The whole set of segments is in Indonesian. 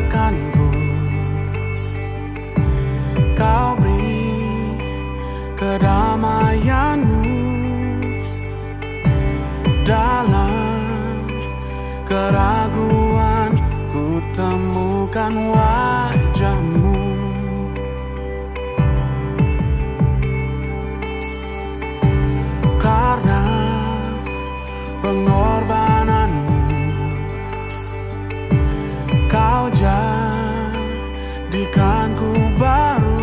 rasakanku. Kau beri kedamaianmu dalam keraguan, ku temukan wajahmu. Karena pengorbananmu, kau jadikanku baru.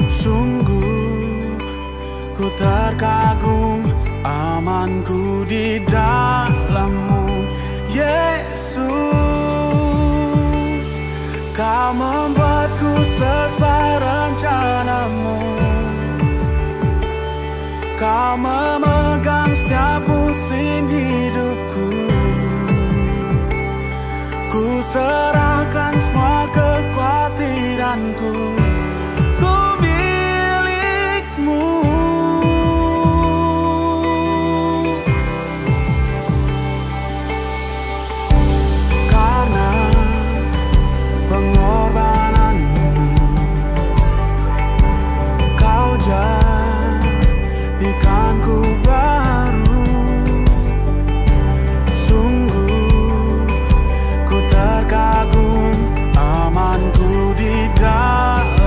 Sungguh ku terkagum, amanku di dalam-Mu, Yesus. Kau membuatku sesuai rencana-Mu. Kau memegang setiap musim hidupku. Ku serahkan semua kekhawatiranku. Ku milik-Mu. Karena pengorbanan-Mu, Kau jadikanku baru. Sungguh ku terkagum, amanku di dalam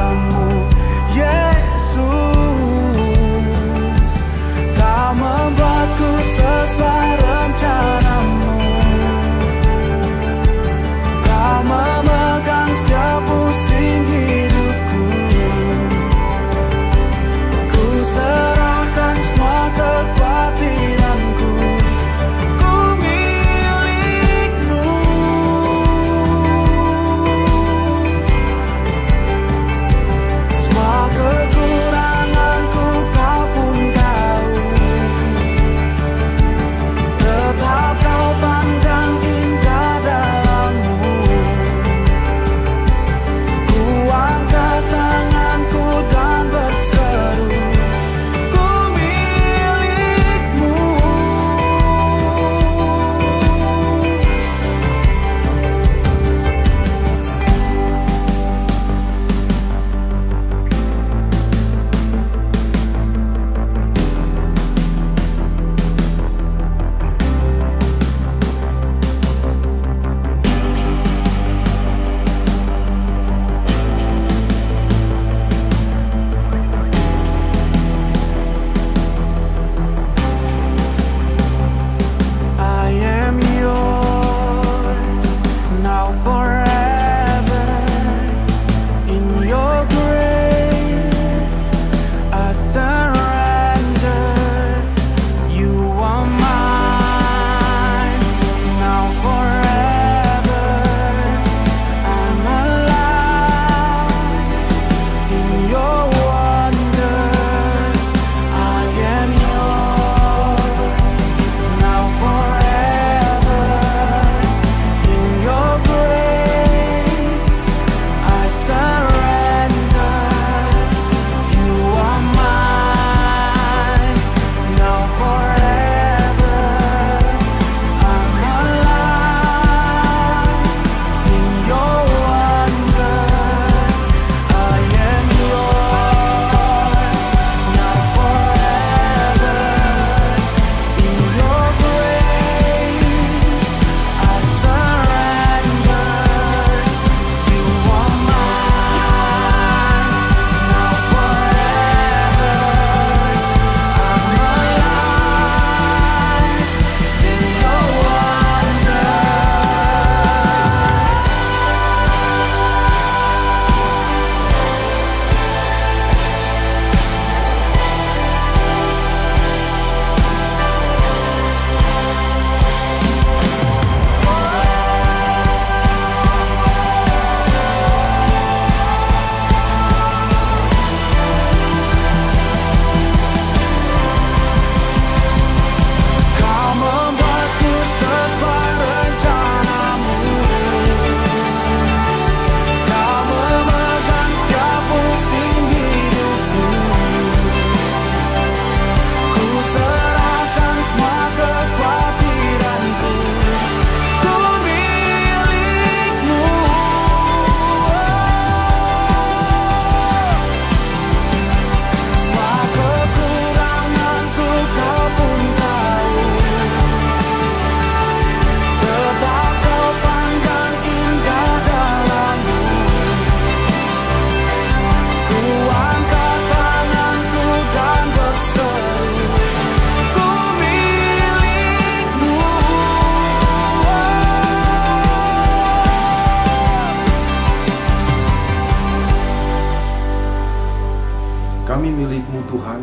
kami milik-Mu Tuhan.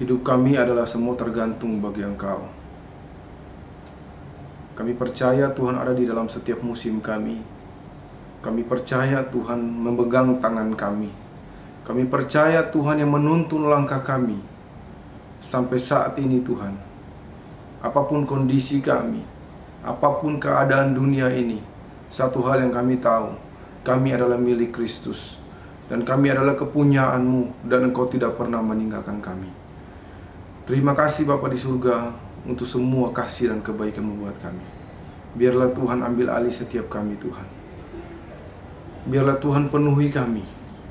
Hidup kami adalah semua tergantung bagi Engkau. Kami percaya Tuhan ada di dalam setiap musim kami. Kami percaya Tuhan memegang tangan kami. Kami percaya Tuhan yang menuntun langkah kami sampai saat ini Tuhan. Apapun kondisi kami, apapun keadaan dunia ini, satu hal yang kami tahu, kami adalah milik Kristus. Dan kami adalah kepunyaan-Mu, dan Engkau tidak pernah meninggalkan kami. Terima kasih Bapa di surga untuk semua kasih dan kebaikan-Mu buat kami. Biarlah Tuhan ambil alih setiap kami Tuhan. Biarlah Tuhan penuhi kami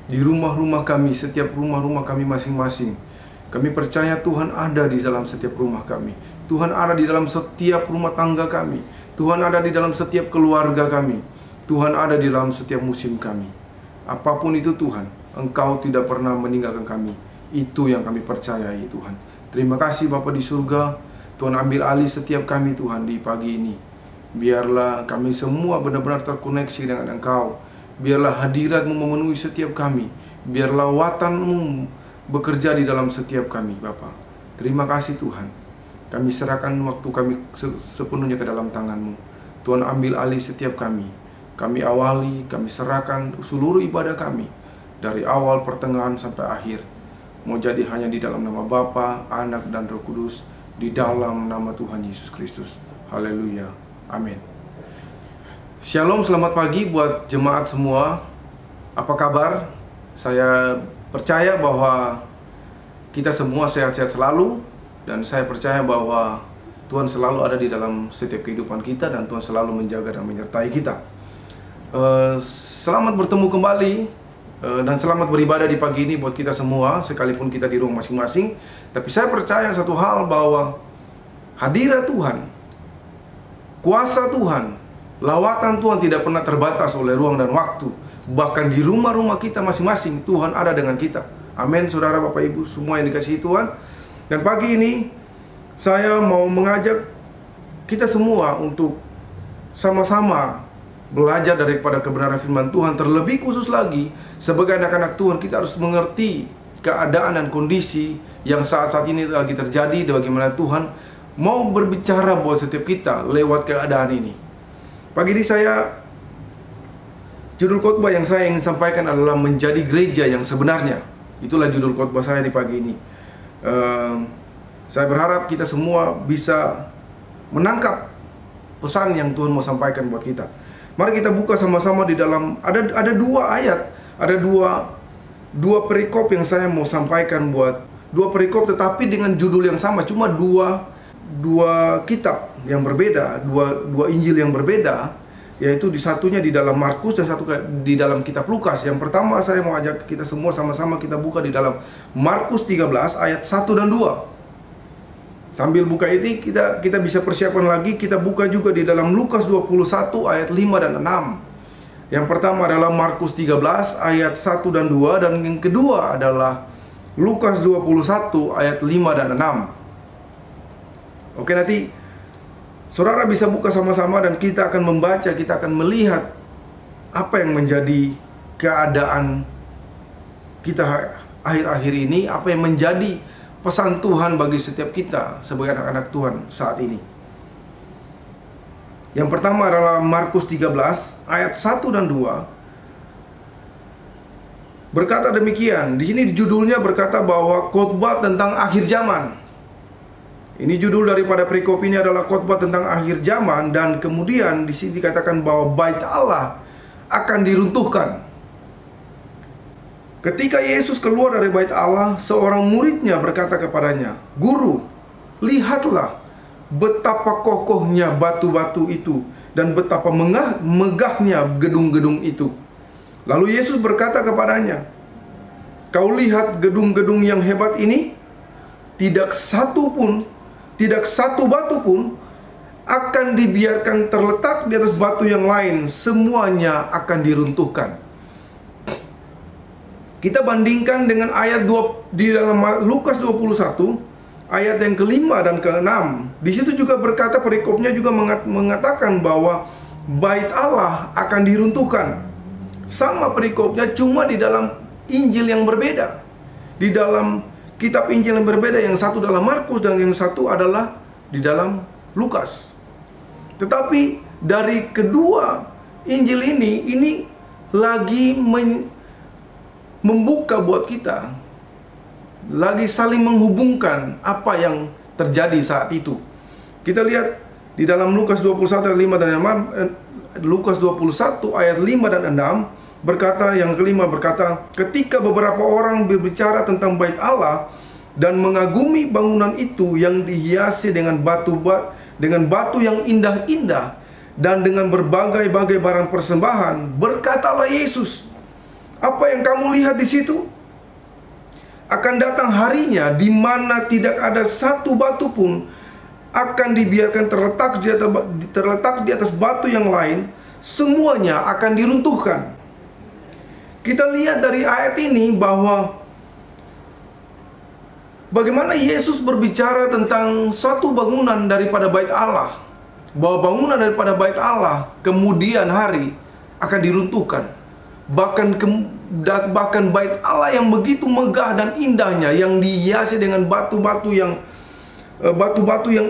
di rumah-rumah kami, setiap rumah-rumah kami masing-masing. Kami percaya Tuhan ada di dalam setiap rumah kami. Tuhan ada di dalam setiap rumah tangga kami. Tuhan ada di dalam setiap keluarga kami. Tuhan ada di dalam setiap musim kami. Apapun itu Tuhan, Engkau tidak pernah meninggalkan kami. Itu yang kami percayai Tuhan. Terima kasih Bapa di surga. Tuhan ambil alih setiap kami Tuhan di pagi ini. Biarlah kami semua benar-benar terkoneksi dengan Engkau. Biarlah hadirat-Mu memenuhi setiap kami. Biarlah lawatan-Mu bekerja di dalam setiap kami Bapa. Terima kasih Tuhan. Kami serahkan waktu kami sepenuhnya ke dalam tangan-Mu. Tuhan ambil alih setiap kami. Kami awali, kami serahkan seluruh ibadah kami dari awal, pertengahan, sampai akhir. Mau jadi hanya di dalam nama Bapa, Anak, dan Roh Kudus, di dalam nama Tuhan Yesus Kristus. Haleluya. Amin. Shalom, selamat pagi buat jemaat semua. Apa kabar? Saya percaya bahwa kita semua sehat-sehat selalu. Dan saya percaya bahwa Tuhan selalu ada di dalam setiap kehidupan kita, dan Tuhan selalu menjaga dan menyertai kita. Selamat bertemu kembali dan selamat beribadah di pagi ini buat kita semua, sekalipun kita di rumah masing-masing. Tapi saya percaya satu hal, bahwa hadirat Tuhan, kuasa Tuhan, lawatan Tuhan tidak pernah terbatas oleh ruang dan waktu. Bahkan di rumah-rumah kita masing-masing, Tuhan ada dengan kita. Amin, saudara, Bapak, Ibu, semua yang dikasihi Tuhan. Dan pagi ini saya mau mengajak kita semua untuk sama-sama belajar daripada kebenaran firman Tuhan. Terlebih khusus lagi, sebagai anak-anak Tuhan, kita harus mengerti keadaan dan kondisi yang saat-saat ini lagi terjadi, dan bagaimana Tuhan mau berbicara buat setiap kita lewat keadaan ini. Pagi ini judul khotbah yang saya ingin sampaikan adalah menjadi gereja yang sebenarnya. Itulah judul khotbah saya di pagi ini. Saya berharap kita semua bisa menangkap pesan yang Tuhan mau sampaikan buat kita. Mari kita buka sama-sama di dalam ada dua ayat, ada dua perikop yang saya mau sampaikan, buat dua perikop tetapi dengan judul yang sama, cuma dua kitab yang berbeda, dua Injil yang berbeda, yaitu satunya di dalam Markus dan satu di dalam kitab Lukas. Yang pertama saya mau ajak kita semua sama-sama kita buka di dalam Markus 13 ayat 1 dan 2. Sambil buka ini kita bisa persiapkan lagi, kita buka juga di dalam Lukas 21 ayat 5 dan 6. Yang pertama adalah Markus 13 ayat 1 dan 2, dan yang kedua adalah Lukas 21 ayat 5 dan 6. Oke, nanti saudara bisa buka sama-sama dan kita akan membaca, kita akan melihat apa yang menjadi keadaan kita akhir-akhir ini, apa yang menjadi pesan Tuhan bagi setiap kita sebagai anak-anak Tuhan saat ini. Yang pertama adalah Markus 13 ayat 1 dan 2. Berkata demikian. Di sini judulnya berkata bahwa khotbah tentang akhir zaman. Ini judul daripada perikop ini adalah khotbah tentang akhir zaman, dan kemudian di sini dikatakan bahwa bait Allah akan diruntuhkan. Ketika Yesus keluar dari bait Allah, seorang muridnya berkata kepadanya, "Guru, lihatlah betapa kokohnya batu-batu itu dan betapa megahnya gedung-gedung itu." Lalu Yesus berkata kepadanya, "Kau lihat gedung-gedung yang hebat ini? Tidak satu batu pun akan dibiarkan terletak di atas batu yang lain, semuanya akan diruntuhkan." Kita bandingkan dengan ayat 2 di dalam Lukas 21 ayat yang ke-5 dan ke-6. Di situ juga berkata, perikopnya juga mengatakan bahwa bait Allah akan diruntuhkan. Sama perikopnya, cuma di dalam Injil yang berbeda. Di dalam kitab Injil yang berbeda, yang satu dalam Markus dan yang satu adalah di dalam Lukas. Tetapi dari kedua Injil ini lagi membuka buat kita, lagi saling menghubungkan apa yang terjadi saat itu. Kita lihat di dalam Lukas 21 ayat 5 dan 6, Lukas 21 ayat 5 dan 6 berkata, yang kelima berkata, ketika beberapa orang berbicara tentang bait Allah dan mengagumi bangunan itu yang dihiasi dengan batu yang indah-indah dan dengan berbagai-bagai barang persembahan, berkatalah Yesus, apa yang kamu lihat di situ? Akan datang harinya di mana tidak ada satu batu pun akan dibiarkan terletak di atas batu yang lain, semuanya akan diruntuhkan. Kita lihat dari ayat ini bahwa bagaimana Yesus berbicara tentang satu bangunan daripada bait Allah, bahwa bangunan daripada bait Allah kemudian hari akan diruntuhkan. Bahkan bait Allah yang begitu megah dan indahnya, yang dihiasi dengan batu-batu yang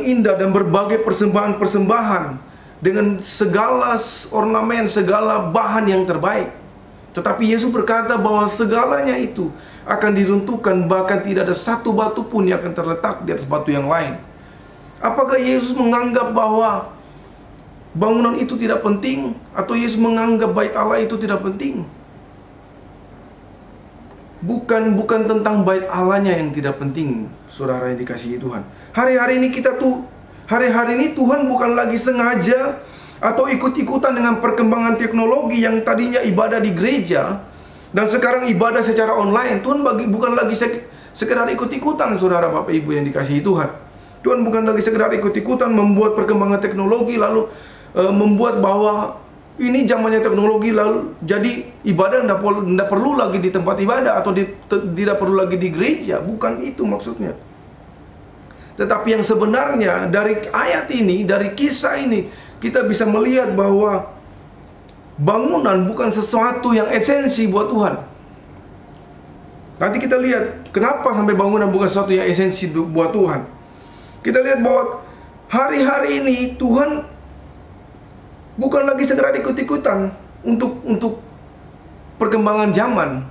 indah dan berbagai persembahan-persembahan dengan segala ornamen, segala bahan yang terbaik. Tetapi Yesus berkata bahwa segalanya itu akan diruntuhkan, bahkan tidak ada satu batu pun yang akan terletak di atas batu yang lain. Apakah Yesus menganggap bahwa bangunan itu tidak penting? Atau Yesus menganggap bait Allah itu tidak penting? Bukan tentang bait Allahnya yang tidak penting, saudara yang dikasihi Tuhan. Hari-hari ini Tuhan bukan lagi sengaja atau ikut-ikutan dengan perkembangan teknologi yang tadinya ibadah di gereja dan sekarang ibadah secara online. Tuhan bukan lagi sekedar ikut-ikutan, saudara Bapak Ibu yang dikasihi Tuhan. Tuhan bukan lagi sekedar ikut-ikutan membuat perkembangan teknologi lalu membuat bahwa ini zamannya teknologi lalu jadi ibadah tidak perlu lagi di tempat ibadah atau tidak perlu lagi di gereja. Bukan itu maksudnya. Tetapi yang sebenarnya dari ayat ini, dari kisah ini, kita bisa melihat bahwa bangunan bukan sesuatu yang esensi buat Tuhan. Nanti kita lihat kenapa sampai bangunan bukan sesuatu yang esensi buat Tuhan. Kita lihat bahwa hari-hari ini Tuhan bukan lagi segera ikut-ikutan untuk perkembangan zaman.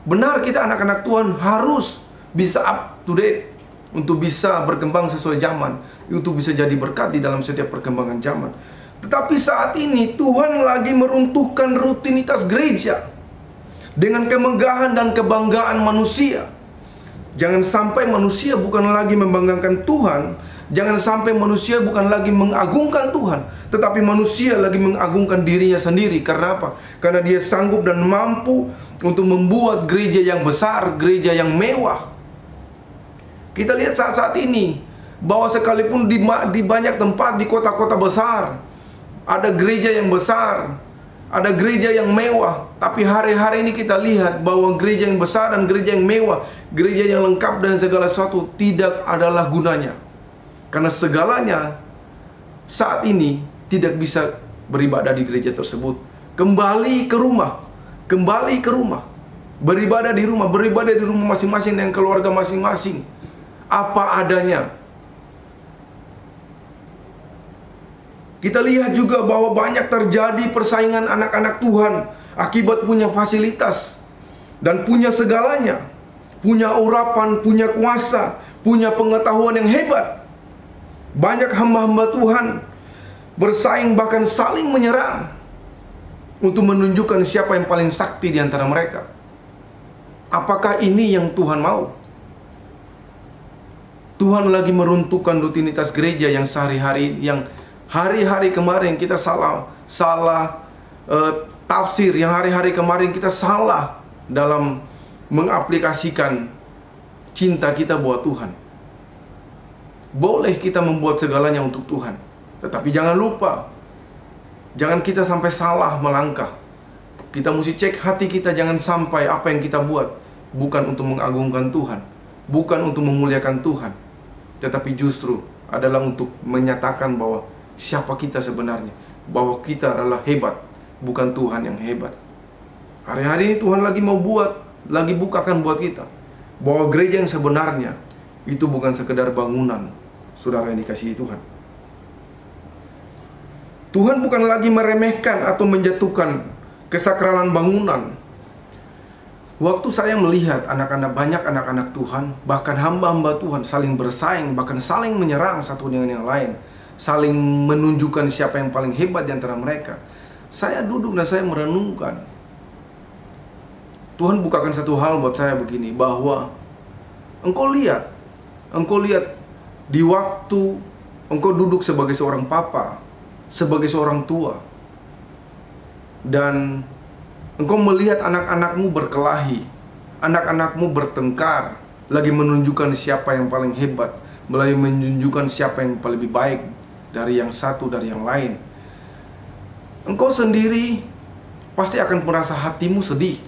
Benar, kita anak-anak Tuhan harus bisa up to date untuk bisa berkembang sesuai zaman, untuk bisa jadi berkat di dalam setiap perkembangan zaman. Tetapi saat ini Tuhan lagi meruntuhkan rutinitas gereja dengan kemegahan dan kebanggaan manusia. Jangan sampai manusia bukan lagi membanggakan Tuhan. Jangan sampai manusia bukan lagi mengagungkan Tuhan, tetapi manusia lagi mengagungkan dirinya sendiri. Karena apa? Karena dia sanggup dan mampu untuk membuat gereja yang besar, gereja yang mewah. Kita lihat saat-saat ini bahwa sekalipun di banyak tempat di kota-kota besar ada gereja yang besar, ada gereja yang mewah, tapi hari-hari ini kita lihat bahwa gereja yang besar dan gereja yang mewah, gereja yang lengkap dan segala sesuatu tidak adalah gunanya. Karena segalanya saat ini tidak bisa beribadah di gereja tersebut. Kembali ke rumah, beribadah di rumah masing-masing dengan keluarga masing-masing, apa adanya. Kita lihat juga bahwa banyak terjadi persaingan anak-anak Tuhan akibat punya fasilitas dan punya segalanya, punya urapan, punya kuasa, punya pengetahuan yang hebat. Banyak hamba-hamba Tuhan bersaing bahkan saling menyerang untuk menunjukkan siapa yang paling sakti di antara mereka. Apakah ini yang Tuhan mau? Tuhan lagi meruntuhkan rutinitas gereja yang sehari-hari, yang hari-hari kemarin kita salah tafsir, yang hari-hari kemarin kita salah dalam mengaplikasikan cinta kita buat Tuhan. Boleh kita membuat segalanya untuk Tuhan, tetapi jangan lupa, jangan kita sampai salah melangkah. Kita mesti cek hati kita, jangan sampai apa yang kita buat bukan untuk mengagungkan Tuhan, bukan untuk memuliakan Tuhan, tetapi justru adalah untuk menyatakan bahwa siapa kita sebenarnya, bahwa kita adalah hebat, bukan Tuhan yang hebat. Hari-hari ini Tuhan lagi mau buat lagi bukakan buat kita bahwa gereja yang sebenarnya itu bukan sekedar bangunan, saudara yang dikasihi Tuhan. Tuhan bukan lagi meremehkan atau menjatuhkan kesakralan bangunan. Waktu saya melihat banyak anak-anak Tuhan, bahkan hamba-hamba Tuhan saling bersaing, bahkan saling menyerang satu dengan yang lain, saling menunjukkan siapa yang paling hebat di antara mereka, saya duduk dan saya merenungkan. Tuhan bukakan satu hal buat saya begini, bahwa engkau lihat di waktu engkau duduk sebagai seorang papa, sebagai seorang tua, dan engkau melihat anak-anakmu berkelahi, anak-anakmu bertengkar, lagi menunjukkan siapa yang paling hebat, lagi menunjukkan siapa yang lebih baik dari yang satu dari yang lain. Engkau sendiri pasti akan merasa hatimu sedih.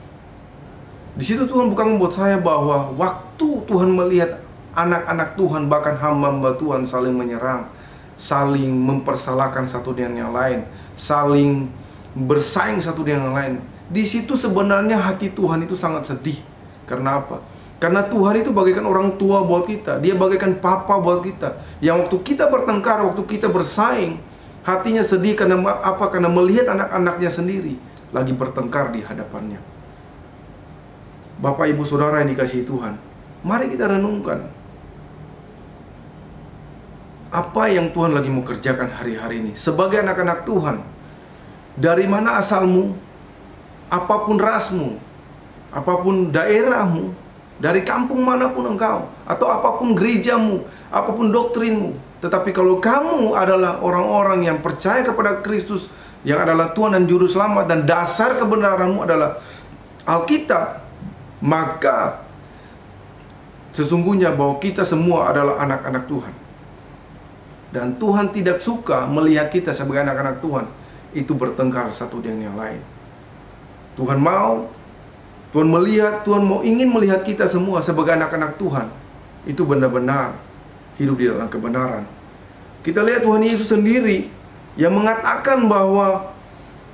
Di situ Tuhan bukan membuat saya bahwa waktu Tuhan melihat anak-anak Tuhan, bahkan hamba-hamba Tuhan saling menyerang, saling mempersalahkan satu dengan yang lain, saling bersaing satu dengan yang lain, di situ sebenarnya hati Tuhan itu sangat sedih. Karena apa? Karena Tuhan itu bagaikan orang tua buat kita. Dia bagaikan papa buat kita. Yang waktu kita bertengkar, waktu kita bersaing, hatinya sedih karena apa? Karena melihat anak-anaknya sendiri lagi bertengkar di hadapannya. Bapak, Ibu, Saudara yang dikasihi Tuhan, mari kita renungkan apa yang Tuhan lagi mau kerjakan hari-hari ini. Sebagai anak-anak Tuhan, dari mana asalmu, apapun rasmu, apapun daerahmu, dari kampung manapun engkau, atau apapun gerejamu, apapun doktrinmu, tetapi kalau kamu adalah orang-orang yang percaya kepada Kristus, yang adalah Tuhan dan Juru Selamat, dan dasar kebenaranmu adalah Alkitab, maka sesungguhnya bahwa kita semua adalah anak-anak Tuhan. Dan Tuhan tidak suka melihat kita sebagai anak-anak Tuhan itu bertengkar satu dengan yang lain. Tuhan ingin melihat kita semua sebagai anak-anak Tuhan itu benar-benar hidup di dalam kebenaran. Kita lihat Tuhan Yesus sendiri yang mengatakan bahwa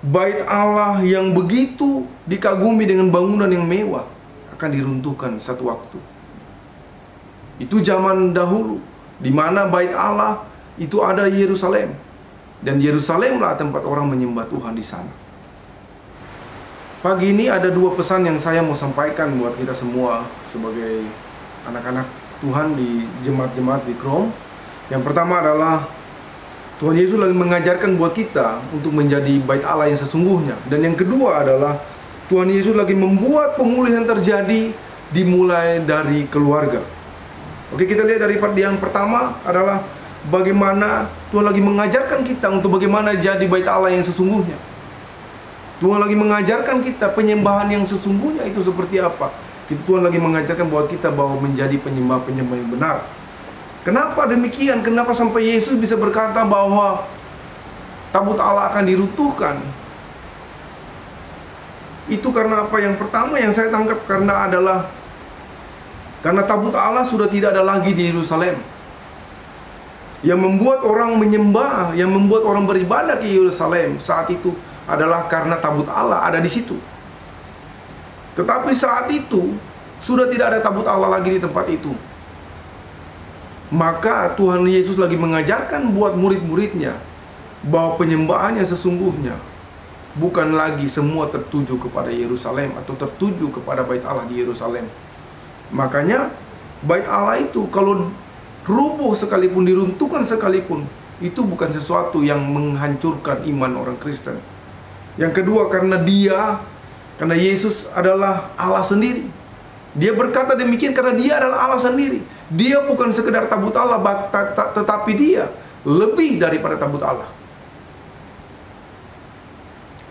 bait Allah yang begitu dikagumi dengan bangunan yang mewah akan diruntuhkan satu waktu. Itu zaman dahulu, di mana bait Allah itu ada di Yerusalem, dan Yerusalemlah tempat orang menyembah Tuhan di sana. Pagi ini ada dua pesan yang saya mau sampaikan buat kita semua sebagai anak-anak Tuhan di jemaat-jemaat di Krom. Yang pertama adalah Tuhan Yesus lagi mengajarkan buat kita untuk menjadi bait Allah yang sesungguhnya. Dan yang kedua adalah Tuhan Yesus lagi membuat pemulihan terjadi dimulai dari keluarga. Oke, kita lihat dari yang pertama adalah bagaimana Tuhan lagi mengajarkan kita untuk bagaimana jadi bait Allah yang sesungguhnya. Tuhan lagi mengajarkan kita penyembahan yang sesungguhnya itu seperti apa. Tuhan lagi mengajarkan buat kita bahwa menjadi penyembah-penyembah yang benar. Kenapa demikian? Kenapa sampai Yesus bisa berkata bahwa tabut Allah akan diruntuhkan? Itu karena apa? Yang pertama yang saya tangkap karena tabut Allah sudah tidak ada lagi di Yerusalem. Yang membuat orang menyembah, yang membuat orang beribadah ke Yerusalem saat itu adalah karena tabut Allah ada di situ. Tetapi saat itu sudah tidak ada tabut Allah lagi di tempat itu. Maka Tuhan Yesus lagi mengajarkan buat murid-muridnya bahwa penyembahan yang sesungguhnya bukan lagi semua tertuju kepada Yerusalem atau tertuju kepada bait Allah di Yerusalem. Makanya bait Allah itu kalau rubuh sekalipun, diruntuhkan sekalipun, itu bukan sesuatu yang menghancurkan iman orang Kristen. Yang kedua, karena Yesus adalah Allah sendiri. Dia berkata demikian karena dia adalah Allah sendiri. Dia bukan sekedar tabut Allah, tetapi dia lebih daripada tabut Allah.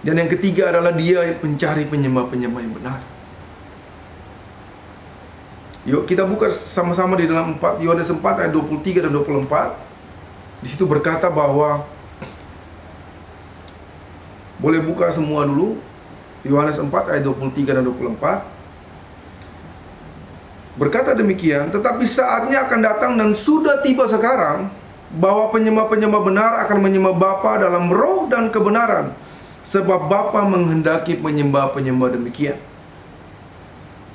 Dan yang ketiga adalah dia mencari penyembah-penyembah yang benar. Yuk kita buka sama-sama di dalam Yohanes 4 ayat 23 dan 24. Di situ berkata bahwa, boleh buka semua dulu, Yohanes 4 ayat 23 dan 24. Berkata demikian, tetapi saatnya akan datang dan sudah tiba sekarang bahwa penyembah-penyembah benar akan menyembah Bapa dalam roh dan kebenaran, sebab Bapa menghendaki penyembah-penyembah demikian.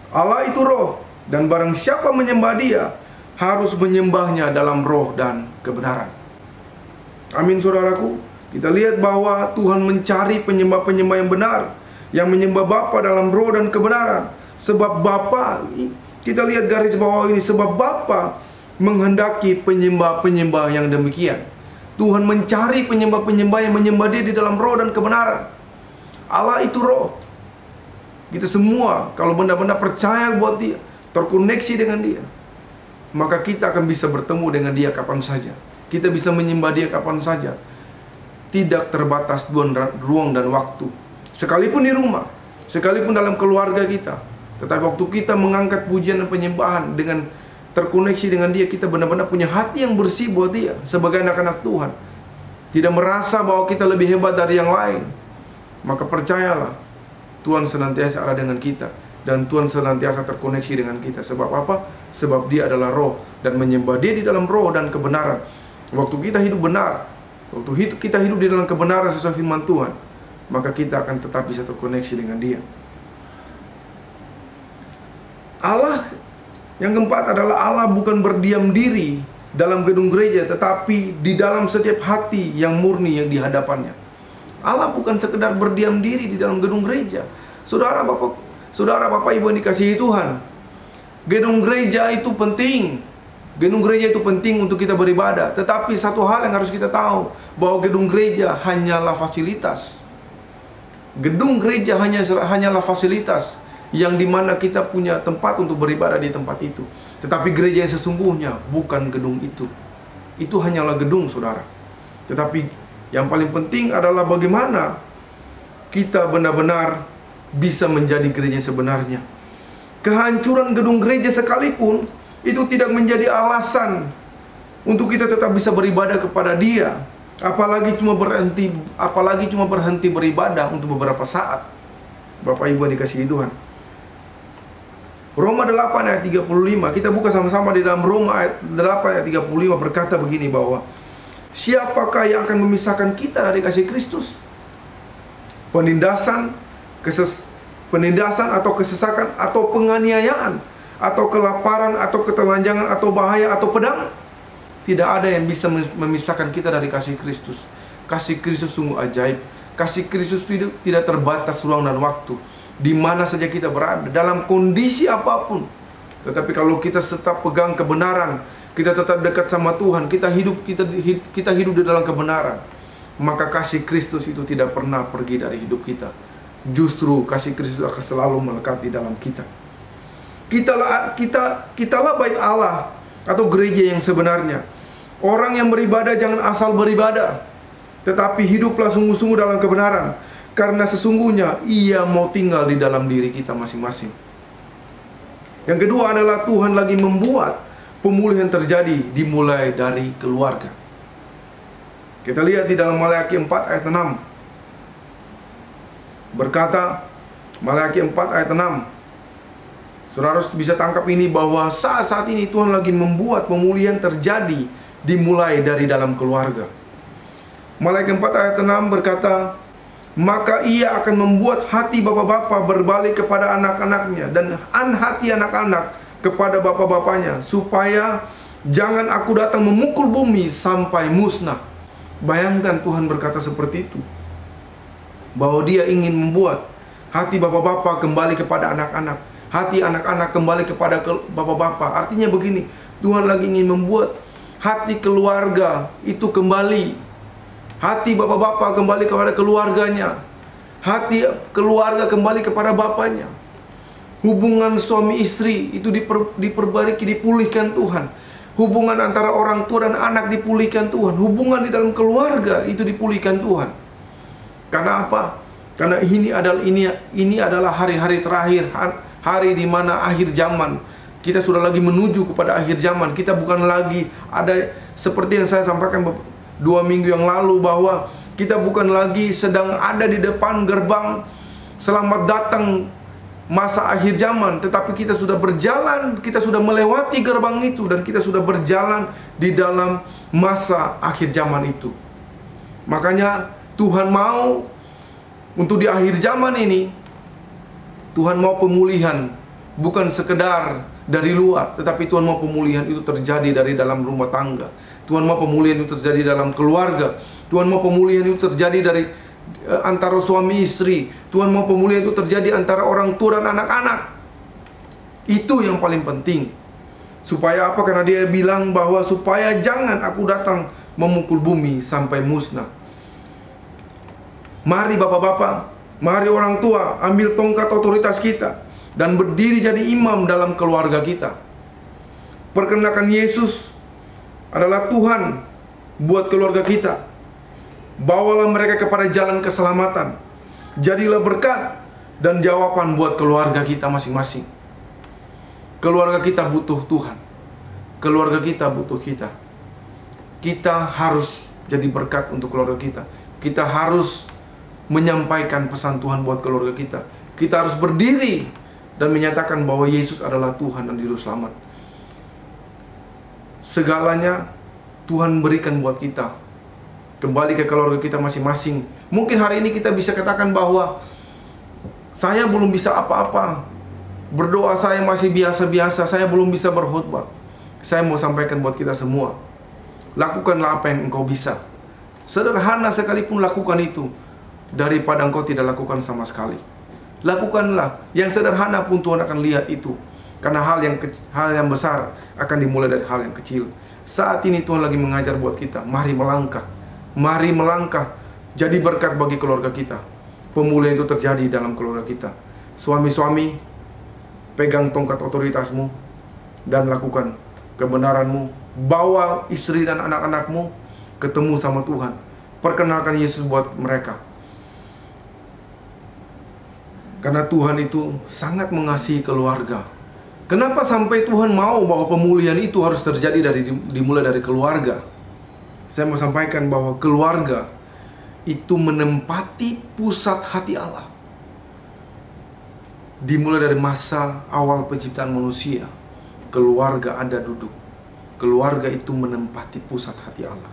Allah itu roh, dan barang siapa menyembah Dia harus menyembahnya dalam roh dan kebenaran. Amin, saudaraku. Kita lihat bahwa Tuhan mencari penyembah-penyembah yang benar, yang menyembah Bapa dalam roh dan kebenaran. Sebab Bapa, kita lihat garis bawah ini, sebab Bapa menghendaki penyembah-penyembah yang demikian. Tuhan mencari penyembah-penyembah yang menyembah Dia di dalam roh dan kebenaran. Allah itu roh. Kita semua kalau benar-benar percaya buat Dia, terkoneksi dengan Dia, maka kita akan bisa bertemu dengan Dia kapan saja. Kita bisa menyembah Dia kapan saja. Tidak terbatas ruang dan waktu. Sekalipun di rumah, sekalipun dalam keluarga kita. Tetapi waktu kita mengangkat pujian dan penyembahan dengan terkoneksi dengan Dia, kita benar-benar punya hati yang bersih buat Dia sebagai anak-anak Tuhan. Tidak merasa bahwa kita lebih hebat dari yang lain. Maka percayalah, Tuhan senantiasa ada dengan kita, dan Tuhan senantiasa terkoneksi dengan kita. Sebab apa? Sebab Dia adalah roh, dan menyembah Dia di dalam roh dan kebenaran. Waktu kita hidup benar, waktu kita hidup di dalam kebenaran sesuai firman Tuhan, maka kita akan tetap bisa terkoneksi dengan Dia. Allah yang keempat adalah Allah bukan berdiam diri dalam gedung gereja, tetapi di dalam setiap hati yang murni yang di hadapannya. Allah bukan sekedar berdiam diri di dalam gedung gereja. Saudara Bapak Ibu yang dikasihi Tuhan, gedung gereja itu penting. Gedung gereja itu penting untuk kita beribadah. Tetapi satu hal yang harus kita tahu, bahwa gedung gereja hanyalah fasilitas. Gedung gereja hanyalah fasilitas yang dimana kita punya tempat untuk beribadah di tempat itu. Tetapi gereja yang sesungguhnya bukan gedung itu. Itu hanyalah gedung, saudara. Tetapi yang paling penting adalah bagaimana kita benar-benar bisa menjadi gereja yang sebenarnya. Kehancuran gedung gereja sekalipun itu tidak menjadi alasan untuk kita tetap bisa beribadah kepada Dia. Apalagi cuma berhenti beribadah untuk beberapa saat. Bapak Ibu yang dikasihi Tuhan, Roma 8 ayat 35, kita buka sama-sama di dalam Roma ayat 8 ayat 35, berkata begini, bahwa siapakah yang akan memisahkan kita dari kasih Kristus? Penindasan atau kesesakan, atau penganiayaan, atau kelaparan, atau ketelanjangan, atau bahaya, atau pedang? Tidak ada yang bisa memisahkan kita dari kasih Kristus. Kasih Kristus sungguh ajaib. Kasih Kristus tidak terbatas ruang dan waktu. Di mana saja kita berada, dalam kondisi apapun. Tetapi kalau kita tetap pegang kebenaran, kita tetap dekat sama Tuhan, kita hidup di dalam kebenaran, maka kasih Kristus itu tidak pernah pergi dari hidup kita. Justru kasih Kristus akan selalu melekat di dalam kita. Kitalah bait Allah, atau gereja yang sebenarnya. Orang yang beribadah jangan asal beribadah, tetapi hiduplah sungguh-sungguh dalam kebenaran, karena sesungguhnya Ia mau tinggal di dalam diri kita masing-masing. Yang kedua adalah Tuhan lagi membuat pemulihan terjadi dimulai dari keluarga. Kita lihat di dalam Maleakhi 4 ayat 6. Berkata, Maleakhi 4 ayat 6. Saudara harus bisa tangkap ini, bahwa saat ini Tuhan lagi membuat pemulihan terjadi dimulai dari dalam keluarga. Maleakhi 4 ayat 6 berkata, maka Ia akan membuat hati bapa-bapa berbalik kepada anak-anaknya, dan hati anak-anak kepada bapa-bapanya, supaya jangan aku datang memukul bumi sampai musnah. Bayangkan Tuhan berkata seperti itu, bahwa Dia ingin membuat hati bapa-bapa kembali kepada anak-anak, hati anak-anak kembali kepada bapa-bapa. Artinya begini, Tuhan lagi ingin membuat hati keluarga itu kembali. Hati bapak-bapak kembali kepada keluarganya, hati keluarga kembali kepada bapaknya. Hubungan suami istri itu diperbaiki, dipulihkan Tuhan. Hubungan antara orang tua dan anak dipulihkan Tuhan. Hubungan di dalam keluarga itu dipulihkan Tuhan. Karena apa? Karena ini adalah hari-hari terakhir, hari di mana akhir zaman. Kita sudah lagi menuju kepada akhir zaman. Kita bukan lagi ada seperti yang saya sampaikan 2 minggu yang lalu, bahwa kita bukan lagi sedang ada di depan gerbang selamat datang masa akhir zaman, tetapi kita sudah berjalan, kita sudah melewati gerbang itu, dan kita sudah berjalan di dalam masa akhir zaman itu. Makanya Tuhan mau untuk di akhir zaman ini, Tuhan mau pemulihan bukan sekedar dari luar, tetapi Tuhan mau pemulihan itu terjadi dari dalam rumah tangga. Tuhan mau pemulihan itu terjadi dalam keluarga. Tuhan mau pemulihan itu terjadi dari antara suami istri. Tuhan mau pemulihan itu terjadi antara orang tua dan anak-anak. Itu yang paling penting. Supaya apa? Karena dia bilang bahwa supaya jangan aku datang memukul bumi sampai musnah. Mari bapak-bapak, mari orang tua, ambil tongkat otoritas kita dan berdiri jadi imam dalam keluarga kita. Perkenalkan Yesus adalah Tuhan buat keluarga kita. Bawalah mereka kepada jalan keselamatan. Jadilah berkat dan jawaban buat keluarga kita masing-masing. Keluarga kita butuh Tuhan. Keluarga kita butuh kita. Kita harus jadi berkat untuk keluarga kita. Kita harus menyampaikan pesan Tuhan buat keluarga kita. Kita harus berdiri dan menyatakan bahwa Yesus adalah Tuhan dan Juru Selamat. Segalanya Tuhan berikan buat kita. Kembali ke keluarga kita masing-masing. Mungkin hari ini kita bisa katakan bahwa saya belum bisa apa-apa. Berdoa saya masih biasa-biasa. Saya belum bisa berkhotbah. Saya mau sampaikan buat kita semua. Lakukanlah apa yang engkau bisa. Sederhana sekalipun lakukan itu, daripada engkau tidak lakukan sama sekali. Lakukanlah. Yang sederhana pun Tuhan akan lihat itu. Karena hal yang besar akan dimulai dari hal yang kecil. Saat ini Tuhan lagi mengajar buat kita. Mari melangkah. Mari melangkah. Jadi berkat bagi keluarga kita. Pemulihan itu terjadi dalam keluarga kita. Suami-suami, pegang tongkat otoritasmu dan lakukan kebenaranmu. Bawa istri dan anak-anakmu ketemu sama Tuhan. Perkenalkan Yesus buat mereka. Karena Tuhan itu sangat mengasihi keluarga. Kenapa sampai Tuhan mau bahwa pemulihan itu harus terjadi dimulai dari keluarga? Saya mau sampaikan bahwa keluarga itu menempati pusat hati Allah. Dimulai dari masa awal penciptaan manusia, keluarga ada duduk. Keluarga itu menempati pusat hati Allah.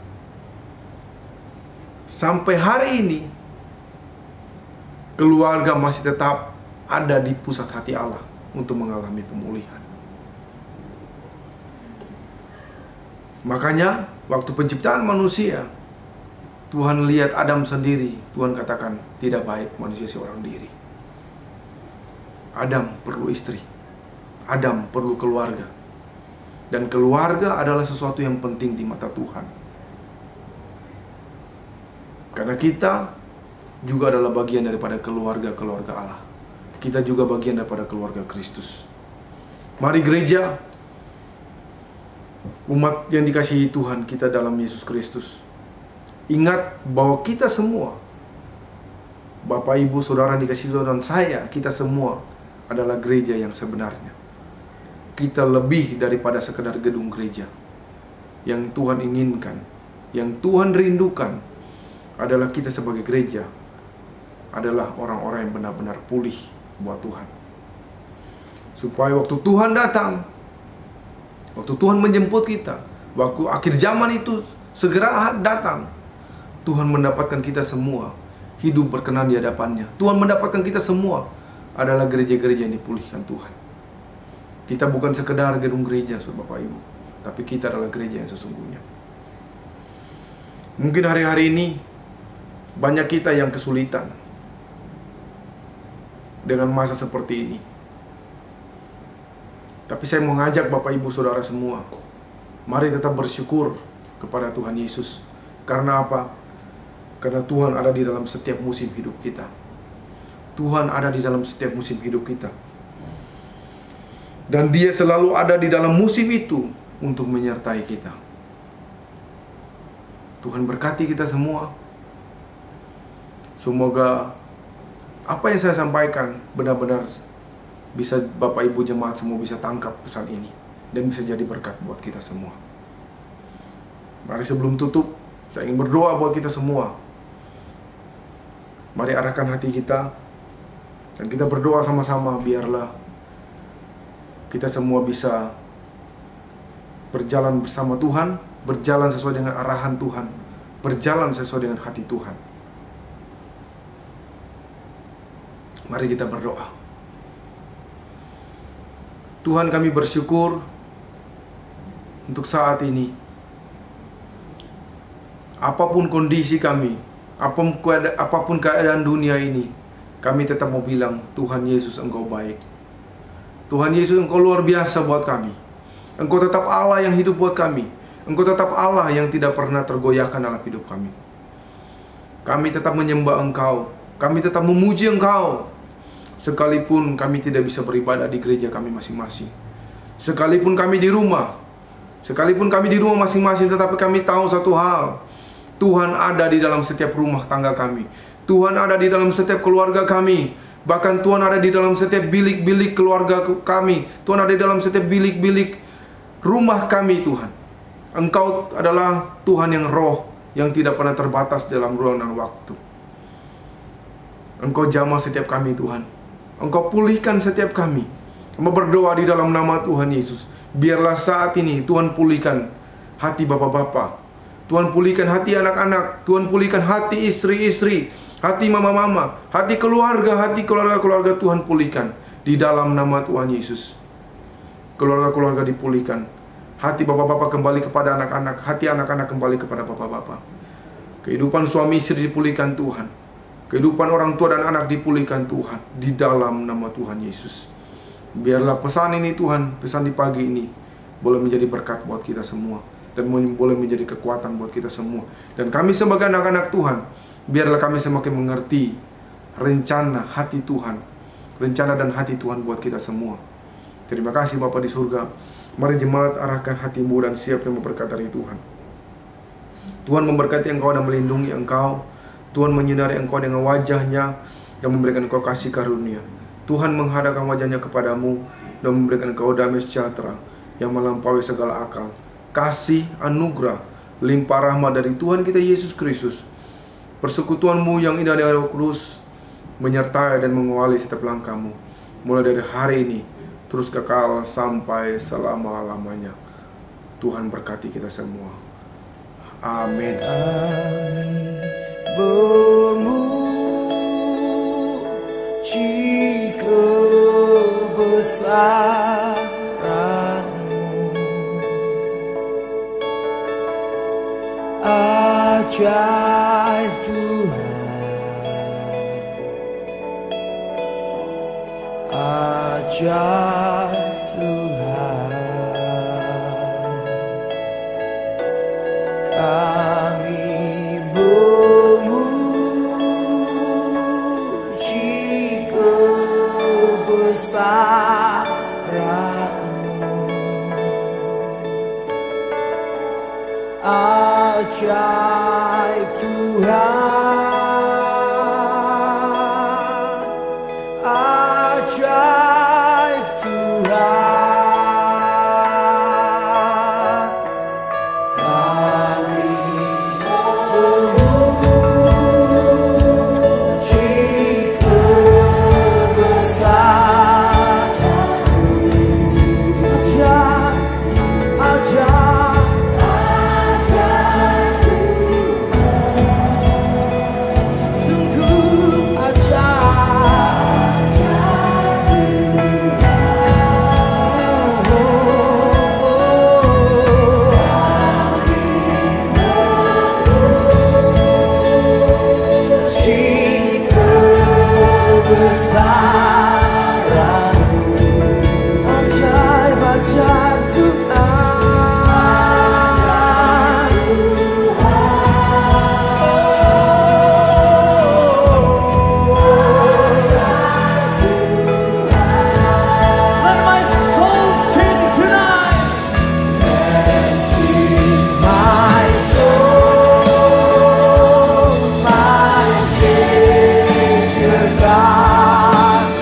Sampai hari ini, keluarga masih tetap ada di pusat hati Allah untuk mengalami pemulihan. Makanya waktu penciptaan manusia, Tuhan lihat Adam sendiri. Tuhan katakan tidak baik manusia seorang diri. Adam perlu istri. Adam perlu keluarga. Dan keluarga adalah sesuatu yang penting di mata Tuhan. Karena kita juga adalah bagian daripada keluarga-keluarga Allah. Kita juga bagian daripada keluarga Kristus. Mari gereja, umat yang dikasihi Tuhan kita dalam Yesus Kristus, ingat bahwa kita semua, Bapak, Ibu, Saudara dikasihi Tuhan dan saya, kita semua adalah gereja yang sebenarnya. Kita lebih daripada sekedar gedung gereja. Yang Tuhan inginkan, yang Tuhan rindukan adalah kita sebagai gereja adalah orang-orang yang benar-benar pulih buat Tuhan. Supaya waktu Tuhan datang, waktu Tuhan menjemput kita, waktu akhir zaman itu segera datang, Tuhan mendapatkan kita semua hidup berkenan di hadapannya. Tuhan mendapatkan kita semua adalah gereja-gereja yang dipulihkan Tuhan. Kita bukan sekedar gedung gereja, Saudara Bapak Ibu, tapi kita adalah gereja yang sesungguhnya. Mungkin hari-hari ini banyak kita yang kesulitan dengan masa seperti ini. Tapi saya mau ngajak Bapak Ibu Saudara semua, mari tetap bersyukur kepada Tuhan Yesus. Karena apa? Karena Tuhan ada di dalam setiap musim hidup kita. Tuhan ada di dalam setiap musim hidup kita. Dan Dia selalu ada di dalam musim itu untuk menyertai kita. Tuhan berkati kita semua. Semoga apa yang saya sampaikan benar-benar bisa Bapak Ibu jemaat semua bisa tangkap pesan ini dan bisa jadi berkat buat kita semua. Mari sebelum tutup, saya ingin berdoa buat kita semua. Mari arahkan hati kita dan kita berdoa sama-sama, biarlah kita semua bisa berjalan bersama Tuhan, berjalan sesuai dengan arahan Tuhan, berjalan sesuai dengan hati Tuhan. Mari kita berdoa. Tuhan, kami bersyukur untuk saat ini. Apapun kondisi kami, apapun keadaan dunia ini, kami tetap mau bilang, Tuhan Yesus, Engkau baik. Tuhan Yesus, Engkau luar biasa buat kami. Engkau tetap Allah yang hidup buat kami. Engkau tetap Allah yang tidak pernah tergoyahkan dalam hidup kami. Kami tetap menyembah Engkau. Kami tetap memuji Engkau. Sekalipun kami tidak bisa beribadah di gereja kami masing-masing. Sekalipun kami di rumah. Sekalipun kami di rumah masing-masing, tetapi kami tahu satu hal. Tuhan ada di dalam setiap rumah tangga kami. Tuhan ada di dalam setiap keluarga kami. Bahkan Tuhan ada di dalam setiap bilik-bilik keluarga kami. Tuhan ada di dalam setiap bilik-bilik rumah kami, Tuhan. Engkau adalah Tuhan yang roh, yang tidak pernah terbatas dalam ruang dan waktu. Engkau jamah setiap kami, Tuhan. Engkau pulihkan setiap kami. Kami berdoa di dalam nama Tuhan Yesus. Biarlah saat ini Tuhan pulihkan hati bapak-bapak. Tuhan pulihkan hati anak-anak. Tuhan pulihkan hati istri-istri, hati mama-mama, hati keluarga-keluarga Tuhan pulihkan di dalam nama Tuhan Yesus. Keluarga-keluarga dipulihkan. Hati bapak-bapak kembali kepada anak-anak. Hati anak-anak kembali kepada bapak-bapak. Kehidupan suami istri dipulihkan Tuhan. Kehidupan orang tua dan anak dipulihkan Tuhan di dalam nama Tuhan Yesus. Biarlah pesan ini Tuhan, pesan di pagi ini boleh menjadi berkat buat kita semua, dan boleh menjadi kekuatan buat kita semua. Dan kami sebagai anak-anak Tuhan, biarlah kami semakin mengerti rencana hati Tuhan, rencana dan hati Tuhan buat kita semua. Terima kasih Bapa di surga. Mari jemaat arahkan hatimu dan siap yang memberkati dari Tuhan. Tuhan memberkati engkau dan melindungi engkau. Tuhan menyinari engkau dengan wajahnya dan memberikan engkau kasih karunia. Tuhan menghadapkan wajahnya kepadamu dan memberikan engkau damai sejahtera yang melampaui segala akal. Kasih, anugerah, limpah rahmat dari Tuhan kita Yesus Kristus, persekutuanmu yang indah di Roh Kudus menyertai dan mengawali setiap langkahmu, mulai dari hari ini terus kekal sampai selama-lamanya. Tuhan berkati kita semua. Amin. Memuji kebesaran-Mu, ajaib Tuhan, ajaib Tuhan. Kami memuji kebesaran-Mu, ajaib Tuhan, ajaib Tuhan. God.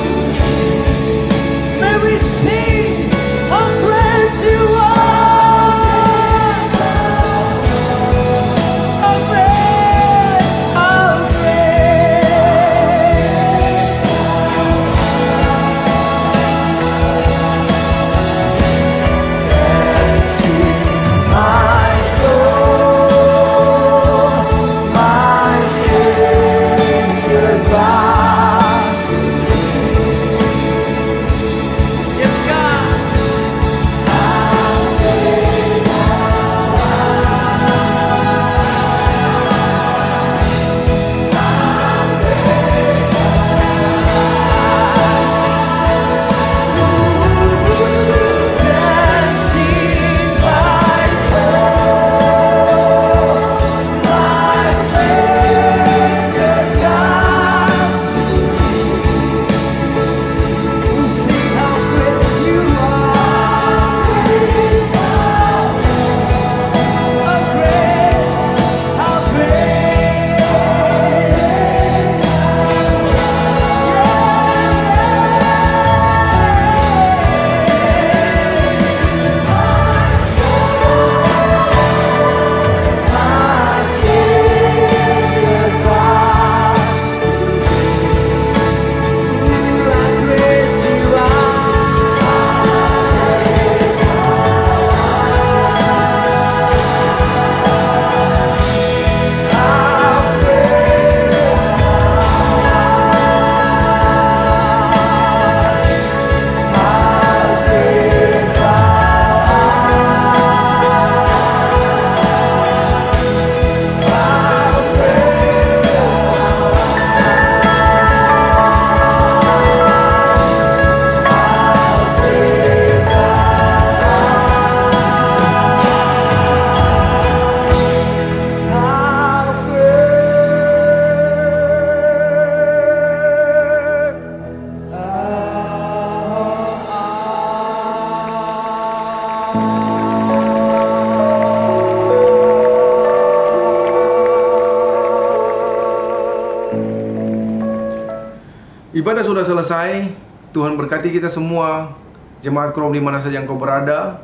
Ibadah sudah selesai. Tuhan berkati kita semua. Jemaat Krom di mana saja engkau berada.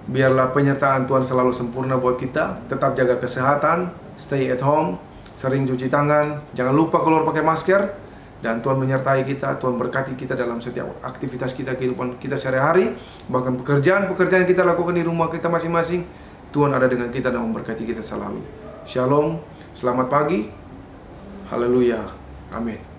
Biarlah penyertaan Tuhan selalu sempurna buat kita. Tetap jaga kesehatan, stay at home, sering cuci tangan, jangan lupa keluar pakai masker. Dan Tuhan menyertai kita, Tuhan berkati kita dalam setiap aktivitas kita, kehidupan kita sehari-hari. Bahkan pekerjaan yang kita lakukan di rumah kita masing-masing, Tuhan ada dengan kita dan memberkati kita selalu. Shalom, selamat pagi. Haleluya, amin.